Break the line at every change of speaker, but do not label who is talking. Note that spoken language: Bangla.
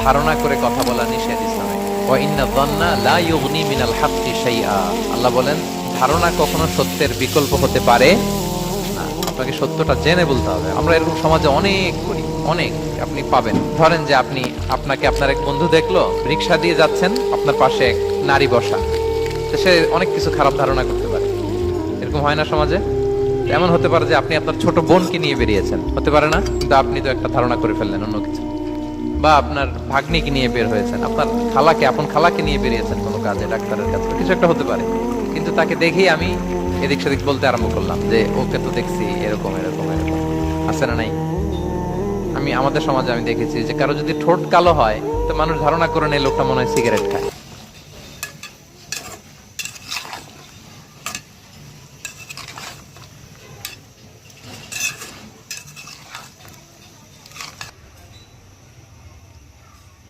ধারণা করে কথা বলা নিষেধ ইসলামে। ওয়া ইন্না যান্না লা ইউগনি মিনাল হাক্কি শাইআ। আল্লাহ বলেন ধারণা কখনো সত্যের বিকল্প হতে পারে না। আপনাকে সত্যটা জেনে বলতে হবে। আমরা এরকম সমাজে অনেক করি, অনেক আপনি পাবেন। ধরেন যে আপনাকে আপনার এক বন্ধু দেখলো, রিকশা দিয়ে যাচ্ছেন, আপনার পাশে এক নারী বসা, তো সে অনেক কিছু খারাপ ধারণা করতে পারে। এরকম হয় না সমাজে? এমন হতে পারে যে আপনি আপনার ছোট বোনকে নিয়ে বেরিয়েছেন, হতে পারে না? কিন্তু আপনি তো একটা ধারণা করে ফেললেন অন্য কিছু। বা আপনার ভাগ্নিকে নিয়ে বের হয়েছেন, আপনার আপন খালাকে নিয়ে বেরিয়েছেন কোনো কাজে, ডাক্তারের কাছে, কিছু একটা হতে পারে। কিন্তু তাকে দেখেই আমি এদিক সেদিক বলতে আরম্ভ করলাম যে ওকে তো দেখছি এরকম এরকম এরকম। আছে না নাই? আমাদের সমাজে আমি দেখেছি যে কারো যদি ঠোঁট কালো হয় তো মানুষ ধারণা করে নেয় লোকটা মনে হয় সিগারেট খায়।